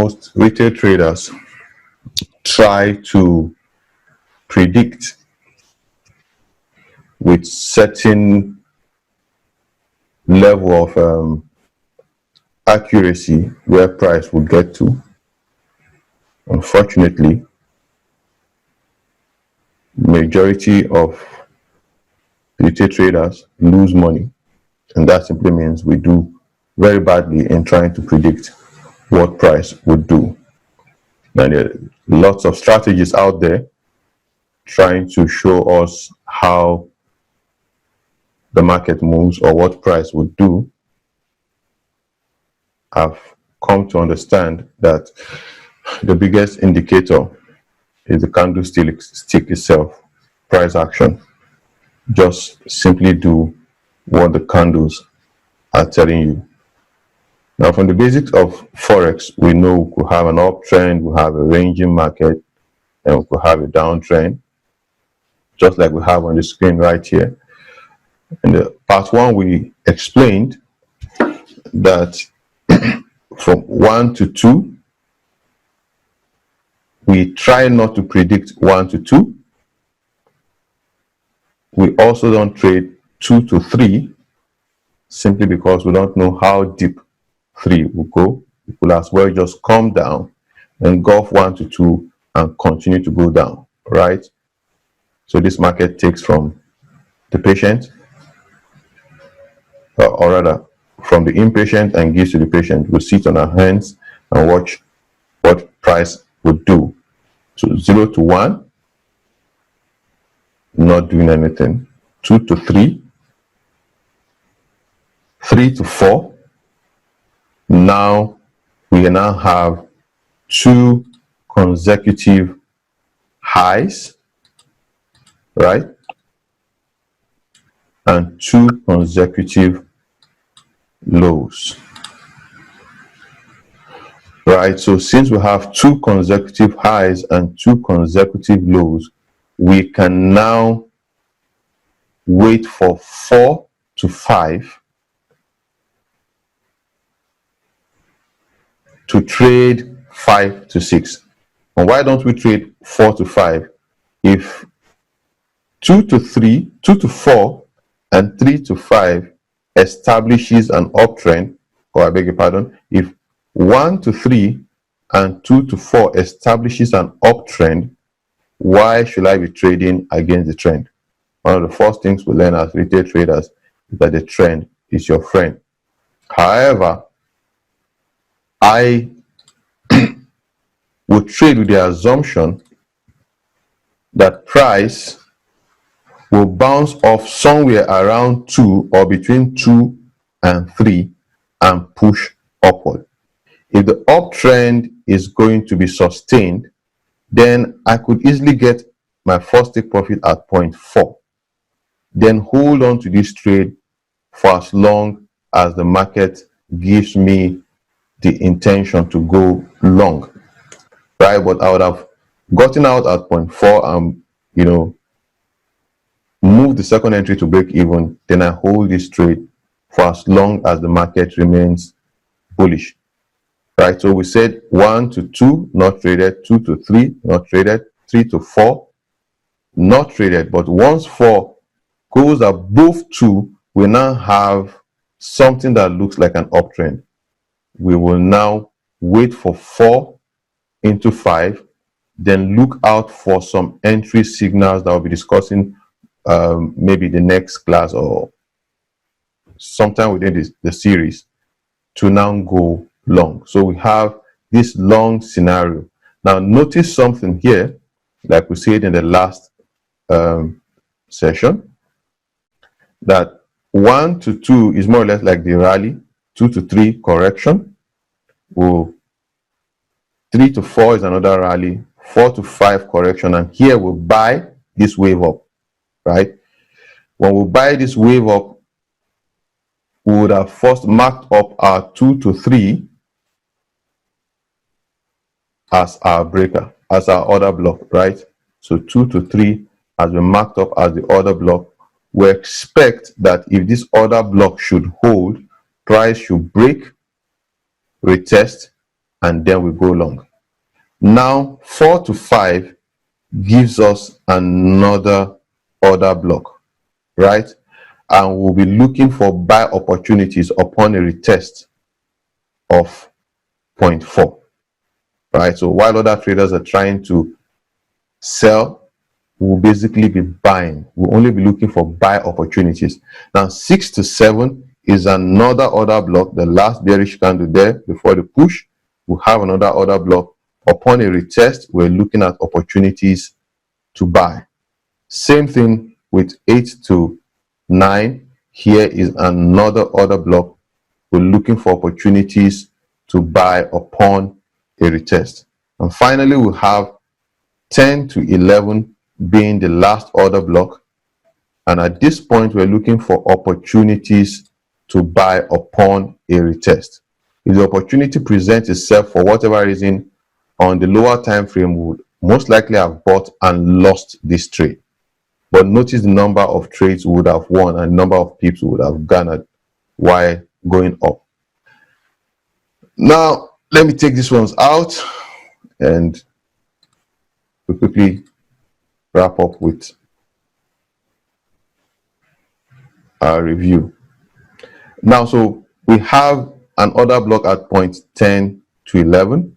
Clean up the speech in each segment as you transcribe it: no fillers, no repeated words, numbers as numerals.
most retail traders try to predict with certain level of accuracy where price will get to. Unfortunately, majority of retail traders lose money, and that simply means we do very badly in trying to predict what price would do. And there are lots of strategies out there trying to show us how the market moves or what price would do. I've come to understand that the biggest indicator is the candlestick itself, price action. Just simply do what the candles are telling you. Now, from the basics of Forex, we know we could have an uptrend, we have a ranging market, and we could have a downtrend, just like we have on the screen right here. In the part one, we explained that from 1 to 2, we try not to predict 1 to 2. We also don't trade 2 to 3, simply because we don't know how deep 3 will go. It will as well just come down and go off 1 to 2 and continue to go down, right? So this market takes from the patient, or rather from the impatient, and gives to the patient. We'll sit on our hands and watch what price would do. So 0 to 1, not doing anything. 2 to 3, 3 to 4. Now we now have 2 consecutive highs, right? And 2 consecutive lows, right? So since we have 2 consecutive highs and 2 consecutive lows, we can now wait for 4 to 5 to trade 5 to 6. And why don't we trade 4 to 5? If 2 to 3, 2 to 4, and 3 to 5 establishes an uptrend, or I beg your pardon, if 1 to 3 and 2 to 4 establishes an uptrend, why should I be trading against the trend? One of the first things we learn as retail traders is that the trend is your friend. However, I would trade with the assumption that price will bounce off somewhere around 2 or between 2 and 3 and push upward. If the uptrend is going to be sustained, then I could easily get my first take profit at 0.4. Then hold on to this trade for as long as the market gives me the intention to go long, right? But I would have gotten out at 0.4 and, move the second entry to break even. Then I hold this trade for as long as the market remains bullish, right? So we said 1 to 2, not traded. 2 to 3, not traded. 3 to 4, not traded. But once 4 goes above 2, we now have something that looks like an uptrend. We will now wait for 4 into 5, then look out for some entry signals that we'll be discussing maybe the next class or sometime within the series, to now go long. So we have this long scenario. Now notice something here, like we said in the last session, that 1 to 2 is more or less like the rally, 2 to 3 correction, 3 to 4 is another rally, 4 to 5 correction, and here we'll buy this wave up, right? When we buy this wave up, we would have first marked up our 2 to 3 as our breaker, as our order block, right? So 2 to 3 has been marked up as the order block. We expect that if this order block should hold, price should break, retest, and then we go long. Now 4 to 5 gives us another order block, right? And we'll be looking for buy opportunities upon a retest of 0.4, right? So while other traders are trying to sell, we'll basically be buying. We'll only be looking for buy opportunities. Now 6 to 7 is another order block, the last bearish candle there before the push. We'll have another order block. Upon a retest, we're looking at opportunities to buy. Same thing with 8 to 9. Here is another order block. We're looking for opportunities to buy upon a retest. And finally, we have 10 to 11 being the last order block. And at this point, we're looking for opportunities to buy upon a retest. If the opportunity presents itself for whatever reason on the lower time frame, we would most likely have bought and lost this trade. But notice the number of trades we would have won and number of pips we would have garnered while going up. Now, let me take these ones out and we'll quickly wrap up with our review. Now, so we have an order block at point 10 to 11.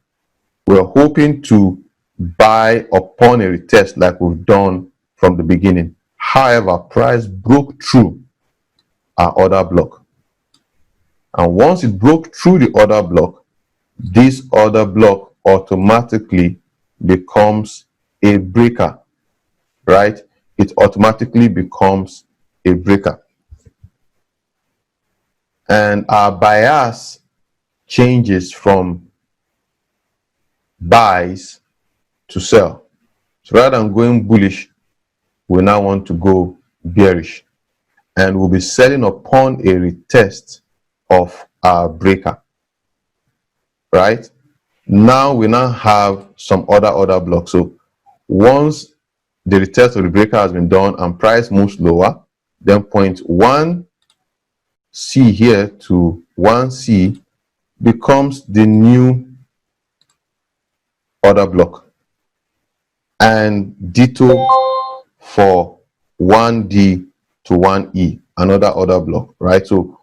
We're hoping to buy upon a retest like we've done from the beginning. However, price broke through our order block. And once it broke through the order block, this order block automatically becomes a breaker, right? It automatically becomes a breaker. And our bias changes from buys to sell. So rather than going bullish, we now want to go bearish. And we'll be selling upon a retest of our breaker, right? Now we now have some order blocks. So once the retest of the breaker has been done and price moves lower, then point 1C here to 1C becomes the new order block, and ditto for 1D to 1E, another order block, right? So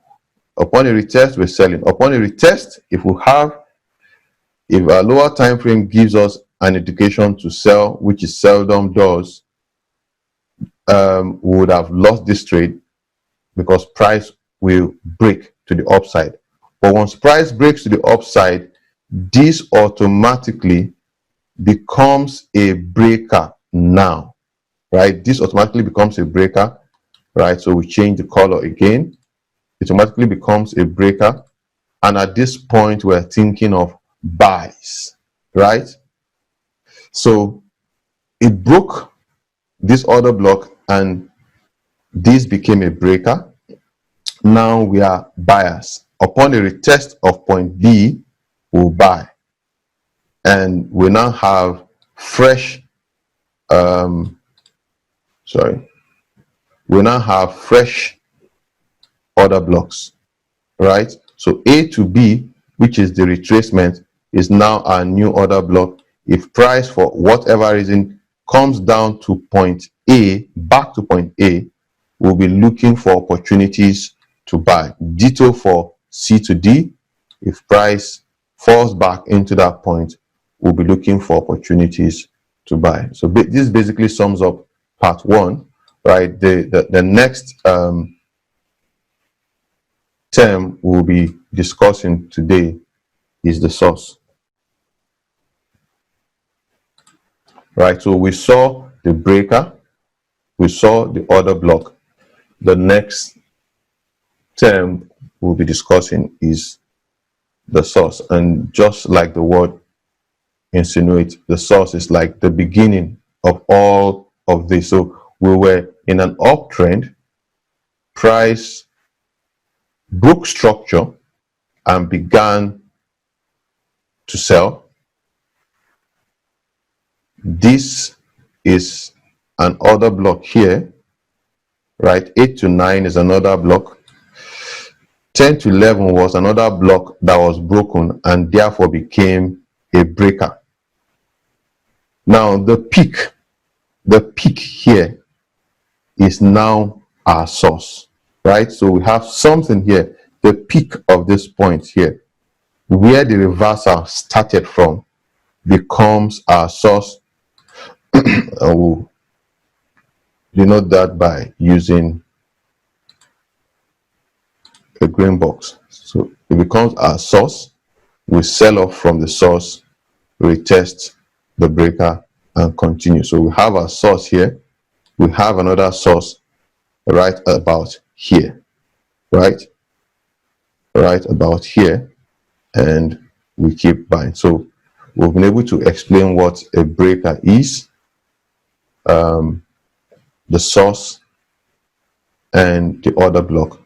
upon a retest, we're selling. Upon a retest, if a lower time frame gives us an indication to sell, which it seldom does, we would have lost this trade because price will break to the upside. But once price breaks to the upside, this automatically becomes a breaker now, right? This automatically becomes a breaker, right? So we change the color again. It automatically becomes a breaker. And at this point, we're thinking of buys, right? So it broke this order block and this became a breaker. Now we are buyers. Upon a retest of point B, we'll buy. And we now have fresh, we now have fresh order blocks, right? So A to B, which is the retracement, is now our new order block. If price for whatever reason comes down to point A, back to point A, we'll be looking for opportunities to buy. Ditto for C to D. If price falls back into that point, we'll be looking for opportunities to buy. So this basically sums up part 1, right? The next term we'll be discussing today is the source, right? So we saw the breaker, we saw the order block. The next term we'll be discussing is the source. And just like the word insinuates, the source is like the beginning of all of this. So we were in an uptrend, price broke structure and began to sell. This is an order block here, right? 8 to 9 is another block. 10 to 11 was another block that was broken and therefore became a breaker. Now the peak here is now our source, right? So we have something here, the peak of this point here, where the reversal started from, becomes our source. And we'll denote that by using a green box. So it becomes our source. We sell off from the source, retest the breaker, and continue. So we have our source here. We have another source right about here, right about here, and we keep buying. So we've been able to explain what a breaker is, the source, and the order block.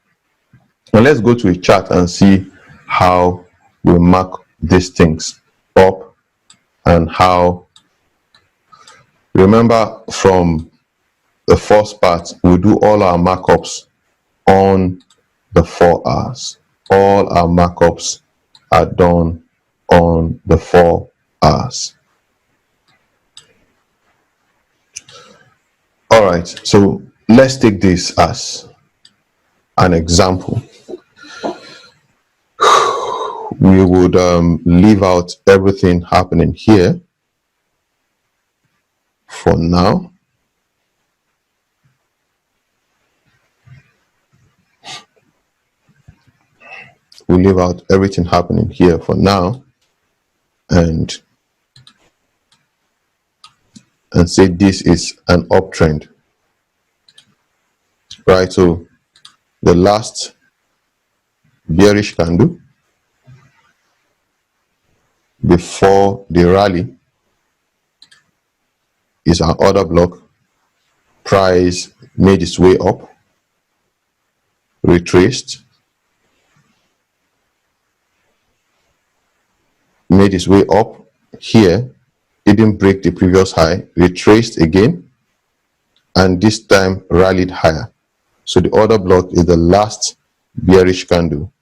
Now let's go to a chart and see how we mark these things up, and how, remember from the first part, we do all our markups on the 4 hours. All our markups are done on the 4 hours. All right, so let's take this as an example. We would leave out everything happening here for now. We leave out everything happening here for now, and say this is an uptrend, right? So the last bearish candle before the rally is our order block. Price made its way up, retraced, made its way up here, didn't break the previous high, retraced again, and this time rallied higher. So the order block is the last bearish candle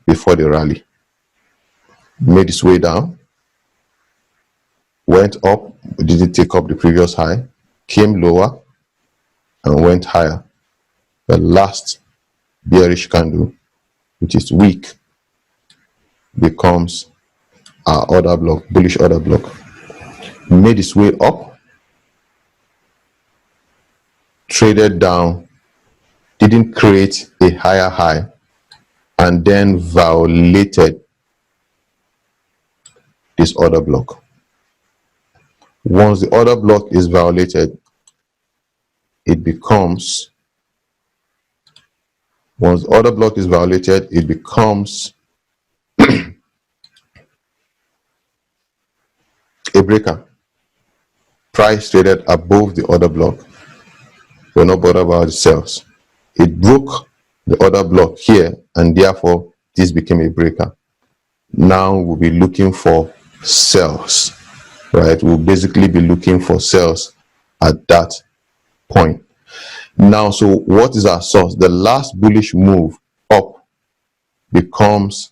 before the rally. Made its way down, went up, didn't take up the previous high, came lower, and went higher. The last bearish candle, which is weak, becomes our order block, bullish order block. Made its way up, traded down, didn't create a higher high, and then violated this order block. Once the order block is violated, it becomes, once the order block is violated, it becomes a breaker. Price traded above the order block. We're not bothered about the sales. It broke the order block here, and therefore this became a breaker. Now we'll be looking for sales, right? We'll basically be looking for sales at that point. Now, so what is our source? The last bullish move up becomes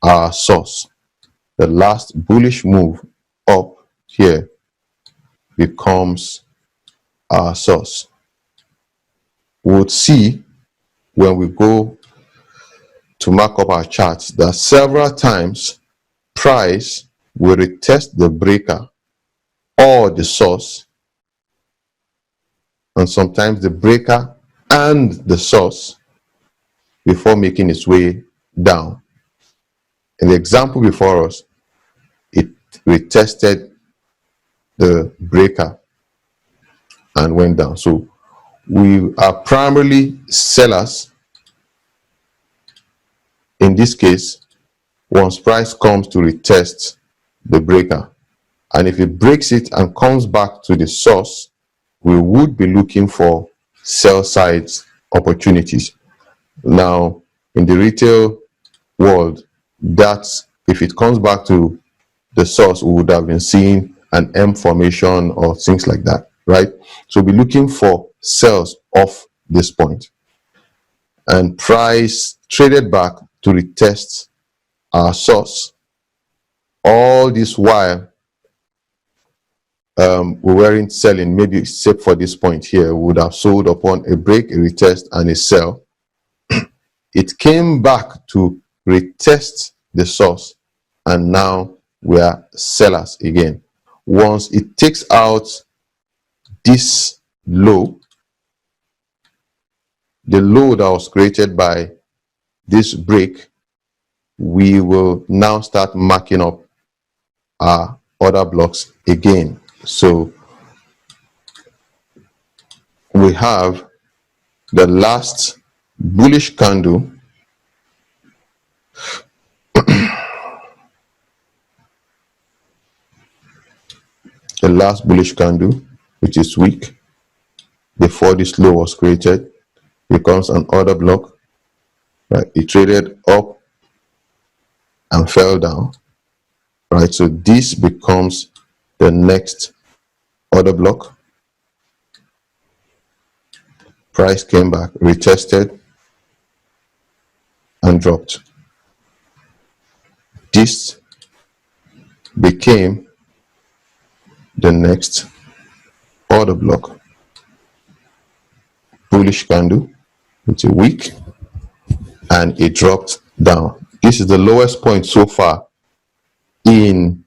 our source. The last bullish move up here becomes our source. We would see when we go to mark up our charts that several times price will retest the breaker or the source, and sometimes the breaker and the source, before making its way down. In the example before us, it retested the breaker and went down. So we are primarily sellers in this case once price comes to retest the breaker, and if it breaks it and comes back to the source, we would be looking for sell side opportunities. Now in the retail world, that's, if it comes back to the source, we would have been seeing an M formation or things like that, right? So we'll be looking for sells off this point. and price traded back to retest our source. All this while we weren't selling, maybe except for this point here, we would have sold upon a break, a retest, and a sell. It came back to retest the source, and now we are sellers again. Once it takes out this low, the low that was created by this break, we will now start marking up our order blocks again. So we have the last bullish candle, the last bullish candle, which is weak, before this low was created, becomes an order block. Right, it traded up and fell down. Right, so this becomes the next order block. Price came back, retested, and dropped. This became the next order block. Bullish candle, it's a wick, and it dropped down. This is the lowest point so far in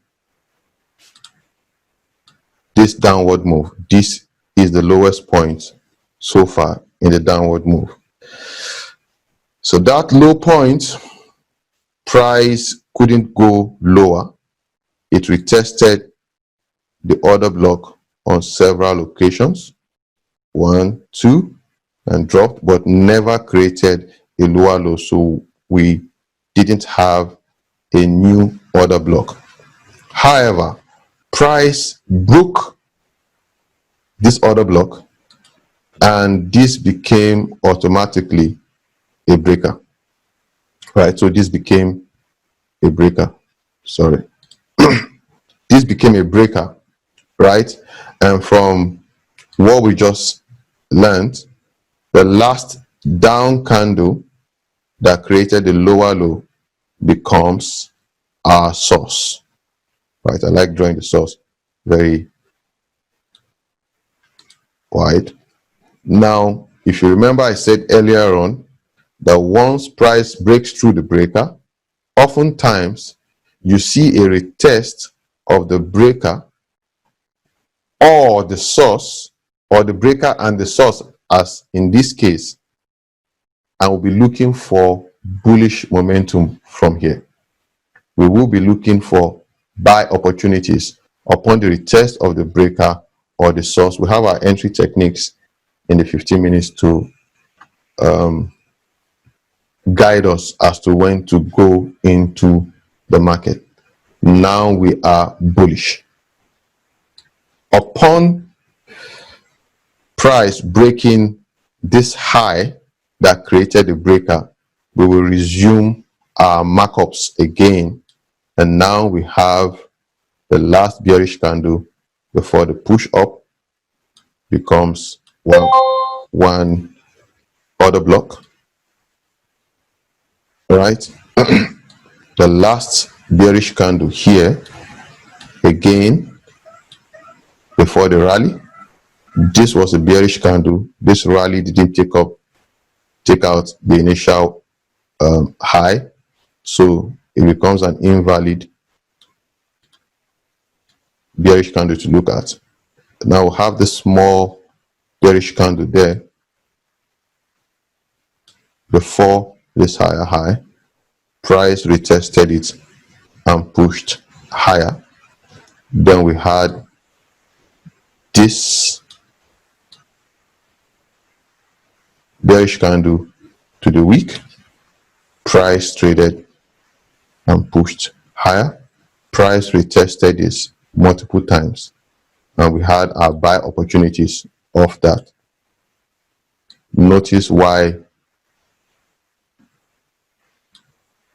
this downward move. This is the lowest point so far in the downward move. So that low point, price couldn't go lower. It retested the order block on several occasions, 1, 2, and dropped, but never created a lower low. So we didn't have a new order block. However, price broke this order block, and this became automatically a breaker. Right, so this became a breaker. Sorry. This became a breaker, right? And from what we just learned, the last down candle that created the lower low becomes our source. Right, I like drawing the source very wide. Now, if you remember, I said earlier on that once price breaks through the breaker, oftentimes you see a retest of the breaker or the source, or the breaker and the source, as in this case, and we'll be looking for bullish momentum from here. We will be looking for buy opportunities upon the retest of the breaker or the source. We have our entry techniques in the 15 minutes to guide us as to when to go into the market. Now we are bullish. Upon price breaking this high that created the breaker, we will resume our markups again, and now we have the last bearish candle before the push up becomes one order block. All right. The last bearish candle here again before the rally. This was a bearish candle. This rally didn't take out the initial high, so it becomes an invalid bearish candle to look at. Now we'll have this small bearish candle there before this higher high. Price retested it and pushed higher. Then we had this bearish candle to the week. Price traded and pushed higher. Price retested this multiple times, and we had our buy opportunities of that. Notice why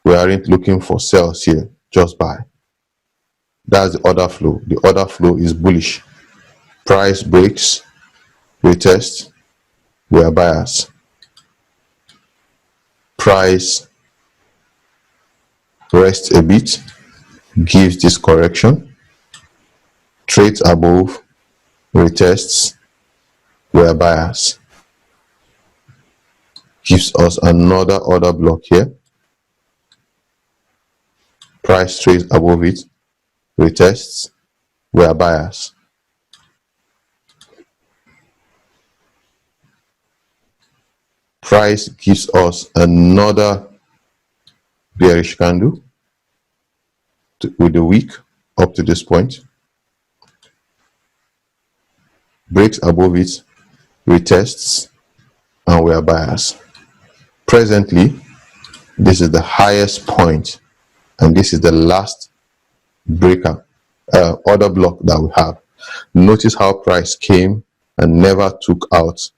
we aren't looking for sells here, just buy. That's the order flow. The order flow is bullish. Price breaks, retest, we are buyers. Price rests a bit, gives this correction, trades above, retests, where buyers, gives us another order block here. Price trades above it, retests, where buyers. Price gives us another bearish candle with the wick up to this point, breaks above it, retests, and we are buyers. Presently, this is the highest point, and this is the last breaker order block that we have. Notice how price came and never took out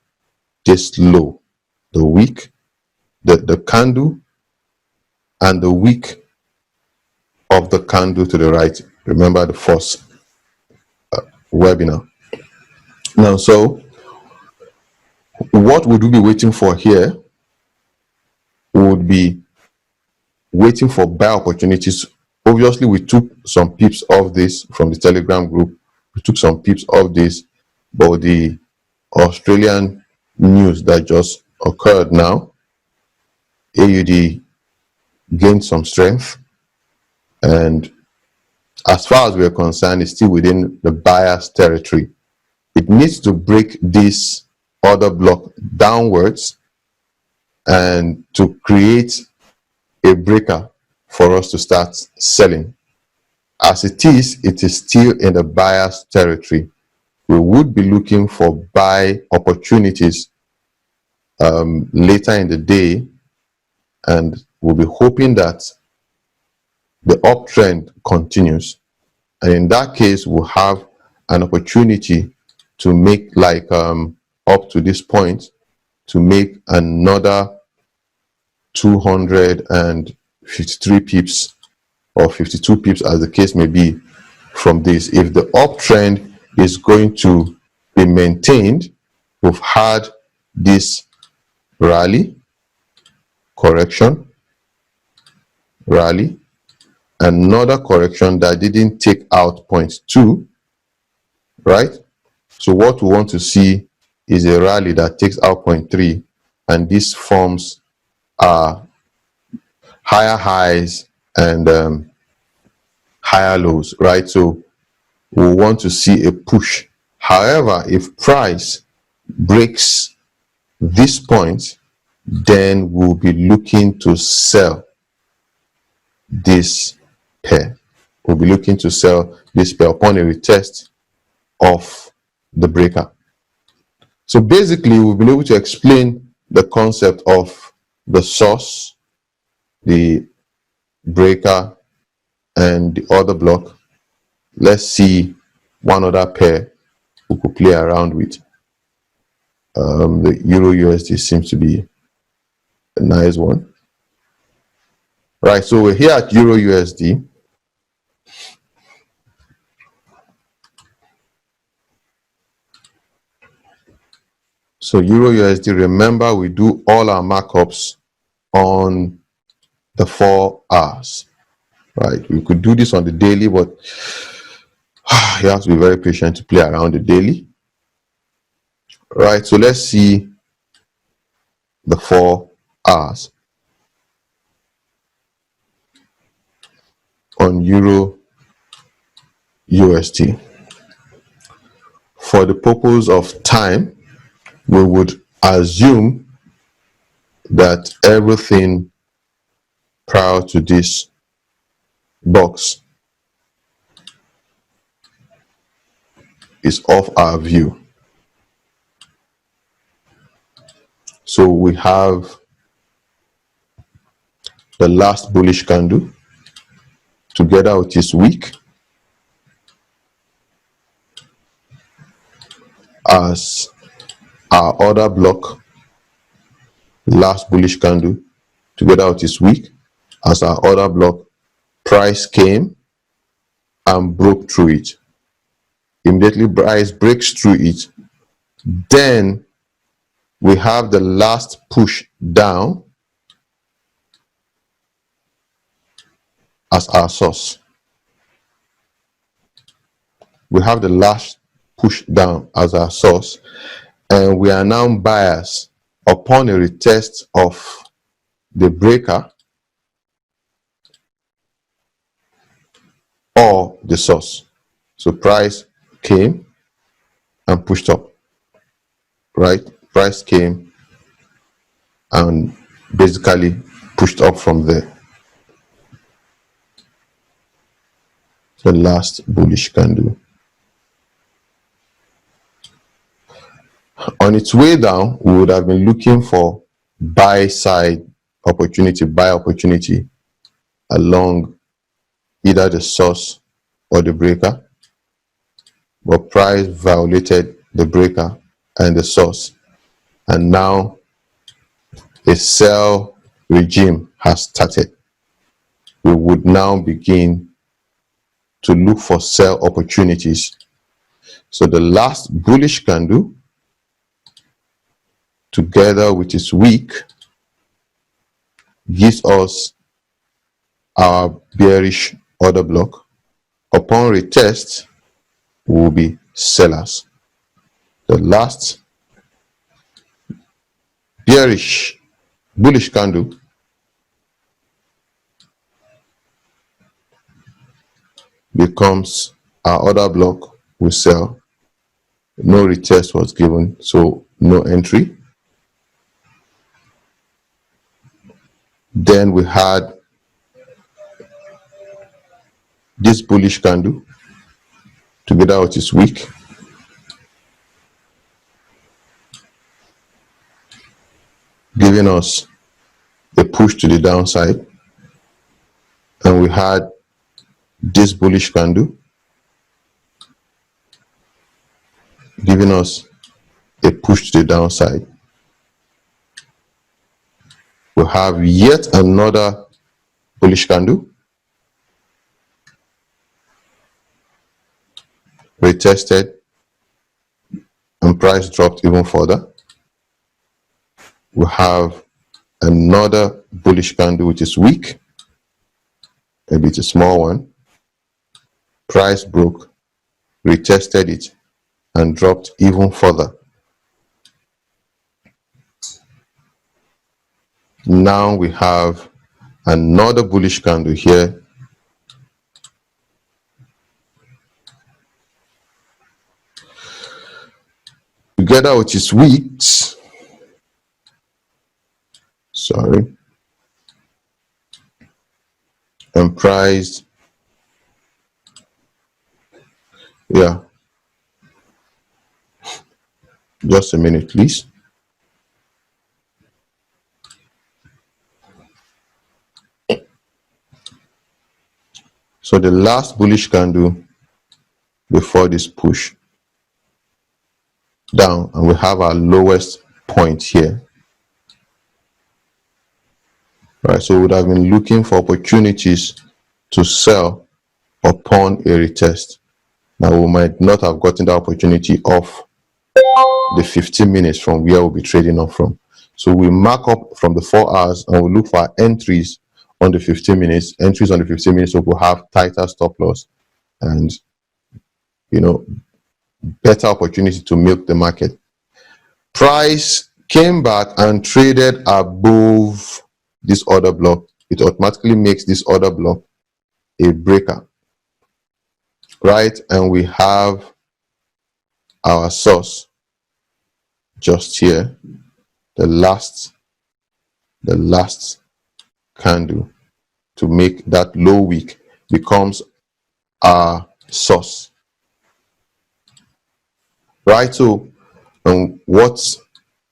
this low, the wick, the candle, and the wick of the candle to the right. Remember the first webinar. Now, so what would we be waiting for here? We would be waiting for buy opportunities. Obviously, we took some pips of this from the Telegram group. We took some pips of this, but the Australian news that just occurred now, AUD gained some strength, and as far as we're concerned, it's still within the buyer's territory. It needs to break this order block downwards and to create a breaker for us to start selling. As it is still in the buyer's territory. We would be looking for buy opportunities later in the day, and we'll be hoping that the uptrend continues, and in that case we'll have an opportunity to make, like up to this point, to make another 253 pips or 52 pips, as the case may be, from this. If the uptrend is going to be maintained, we've had this rally, correction, rally, another correction that didn't take out point 2, right? So what we want to see is a rally that takes out point 3, and this forms higher highs and higher lows, right? So we want to see a push. However, if price breaks this point, then we'll be looking to sell this pair. We'll be looking to sell this pair upon a retest of the breaker. So basically, we'll be able to explain the concept of the source, the breaker, and the order block. Let's see one other pair we could play around with. The Euro USD seems to be a nice one. Right, so we're here at Euro USD. So Euro USD, remember we do all our markups on the 4 hours, right? We could do this on the daily, but you have to be very patient to play around the daily. Right, so let's see the 4 hours on Euro USD. For the purpose of time, we would assume that everything prior to this box is off our view. So we have the last bullish candle together with this wick as our order block, last bullish candle together with this wick as our order block. Price came and broke through it. Immediately price breaks through it. Then we have the last push down as our source. We have the last push down as our source, and we are now buyers upon a retest of the breaker or the source. So price came and pushed up, right? Price came and basically pushed up from there. The last bullish candle. On its way down, we would have been looking for buy side opportunity, buy opportunity along either the source or the breaker, but price violated the breaker and the source, and now a sell regime has started. We would now begin to look for sell opportunities. So the last bullish candle, together with its wick, gives us our bearish order block. Upon retest, we will be sellers. The last bullish candle becomes our order block. We sell. No retest was given, so no entry. Then we had this bullish candle together with its wick, giving us a push to the downside, and we had this bullish candle giving us a push to the downside. We have yet another bullish candle, retested, and price dropped even further. We have another bullish candle which is weak, maybe it's a small one. Price broke, retested it, and dropped even further. Now we have another bullish candle here, together with its wicks. And price, just a minute please. So the last bullish candle before this push down, and we have our lowest point here, right? So we would have been looking for opportunities to sell upon a retest. Now we might not have gotten the opportunity off the 15 minutes from where we'll be trading off from. So we mark up from the 4 hours and we look for entries on the 15 minutes. Entries on the 15 minutes, so we'll have tighter stop loss and better opportunity to milk the market. Price came back and traded above this order block. It automatically makes this order block a breaker, right? And we have our source just here. The last candle to make that low wick becomes our source, right? So what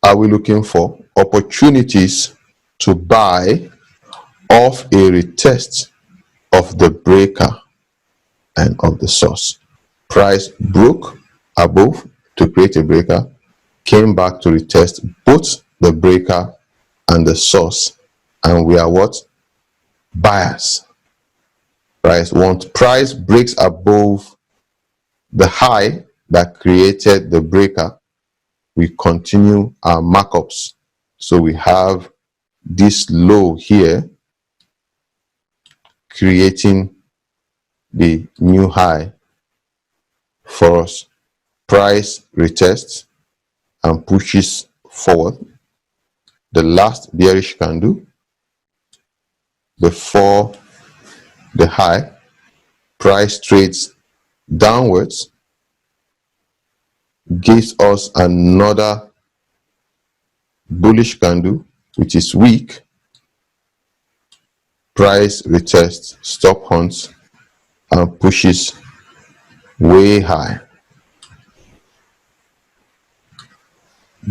are we looking for? Opportunities to buy off a retest of the breaker and of the source. Price broke above to create a breaker, came back to retest both the breaker and the source, and we are what? Buyers. Once price breaks above the high that created the breaker, we continue our markups. So we have this low here creating the new high for us. Price retests and pushes forward. The last bearish candle before the high, price trades downwards, gives us another bullish candle which is weak. Price retests, stop hunts, and pushes way high.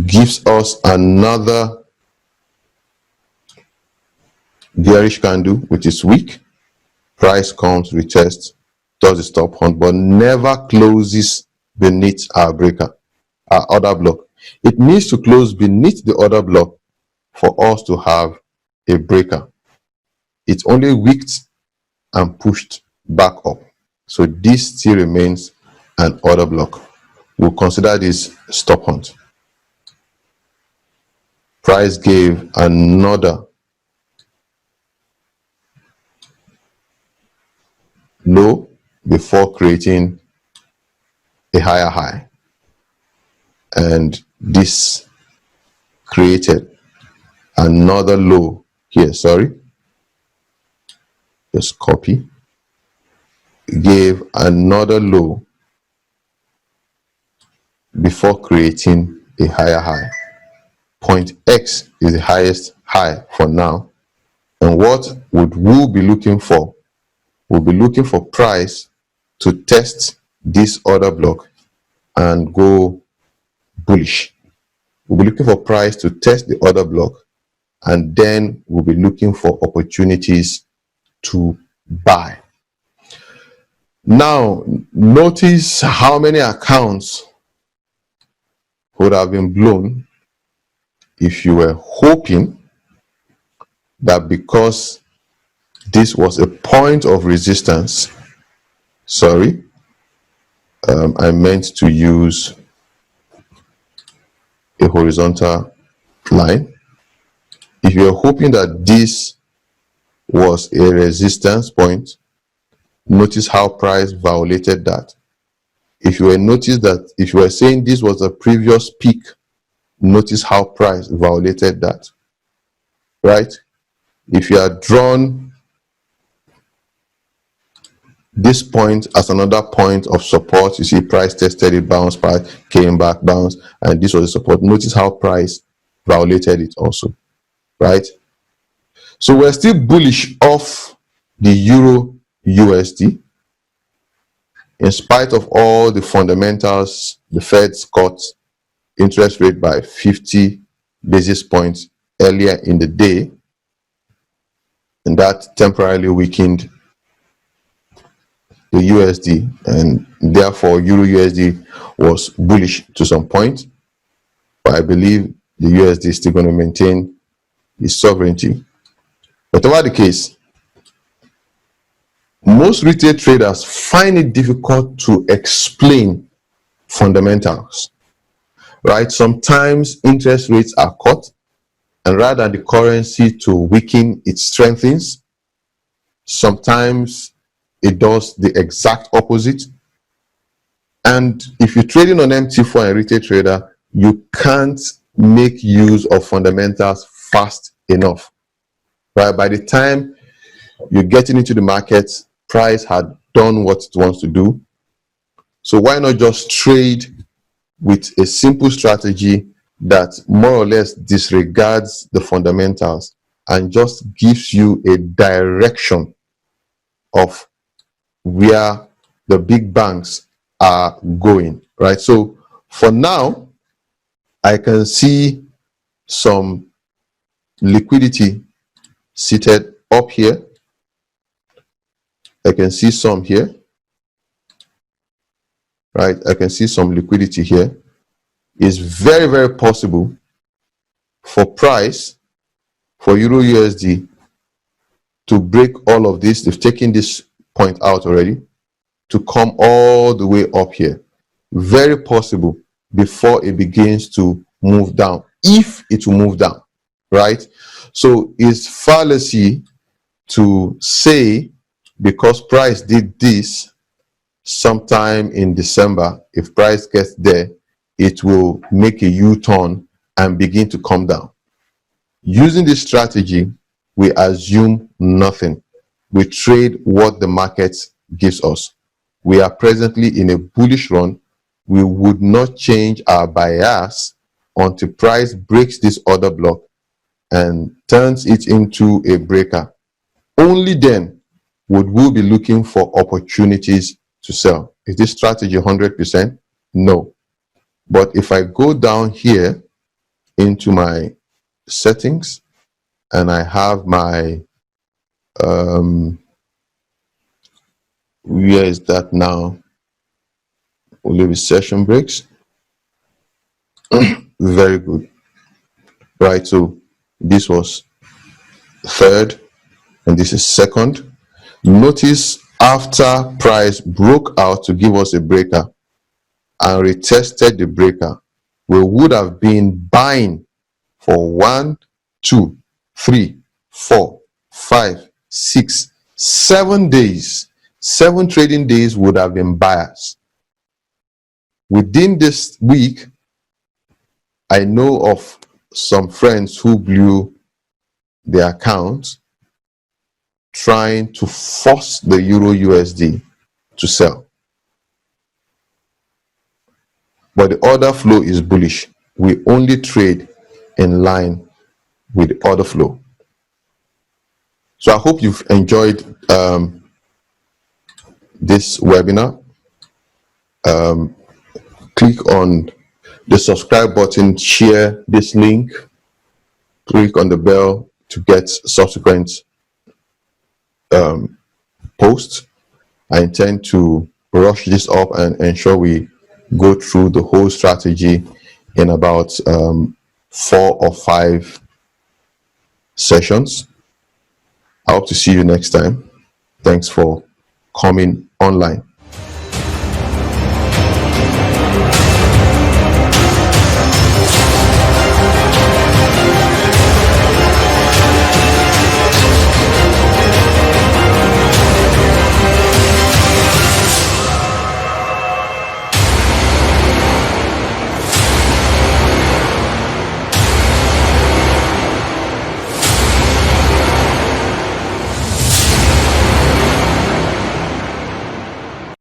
Gives us another bearish candle which is weak. Price comes, retests, does the stop hunt, but never closes beneath our breaker, our order block. It needs to close beneath the order block for us to have a breaker. It's only wicked and pushed back up. So this still remains an order block. We'll consider this stop hunt. Price gave another low before creating a higher high, and this created another low here. Just copy. Gave another low before creating a higher high. Point X is the highest high for now, and what would we be looking for? We'll be looking for price to test this order block and go bullish. We'll be looking for price to test the order block, and then we'll be looking for opportunities to buy. Now, notice how many accounts would have been blown if you were hoping that because this was a point of resistance, I meant to use a horizontal line. If you're hoping that this was a resistance point, notice how price violated that. If you were saying this was a previous peak, notice how price violated that, right? If you had drawn this point as another point of support, you see price tested it, bounced back, came back, bounced, and this was a support. Notice how price violated it also, right? So we're still bullish off the Euro USD in spite of all the fundamentals. The Fed's cut interest rate by 50 basis points earlier in the day, and that temporarily weakened the USD, and therefore Euro USD was bullish to some point. But I believe the USD is still going to maintain its sovereignty. Whatever the case, most retail traders find it difficult to explain fundamentals, right? Sometimes interest rates are cut, and rather than the currency to weaken, it strengthens. Sometimes it does the exact opposite. And if you're trading on MT4 and retail trader, you can't make use of fundamentals fast enough, right? By the time you're getting into the market, price had done what it wants to do. So why not just trade with a simple strategy that more or less disregards the fundamentals and just gives you a direction of where the big banks are going, right? So for now, I can see some liquidity seated up here. I can see some here, right? I can see some liquidity here. It's very, very possible for price, for Euro USD to break all of this. They've taken this point out already, to come all the way up here. Very possible before it begins to move down, if it will move down, right? So it's fallacy to say because price did this sometime in December, if price gets there, it will make a U-turn and begin to come down. Using this strategy, we assume nothing. We trade what the market gives us. We are presently in a bullish run. We would not change our bias until price breaks this order block and turns it into a breaker. Only then would we be looking for opportunities to sell. Is this strategy 100%? No. But if I go down here into my settings and I have my where is that now? Will it be session breaks? Very good. Right, so this was third and this is second. Notice after price broke out to give us a breaker and retested the breaker, we would have been buying for 1, 2, 3, 4, 5, 6, 7 days. 7 trading days would have been buyers. Within this week, I know of some friends who blew their accounts trying to force the Euro USD to sell. But the order flow is bullish. We only trade in line with the order flow. So I hope you've enjoyed this webinar. Click on the subscribe button, share this link, click on the bell to get subsequent posts. I intend to rush this up and ensure we go through the whole strategy in about 4 or 5 sessions. I hope to see you next time. Thanks for coming online.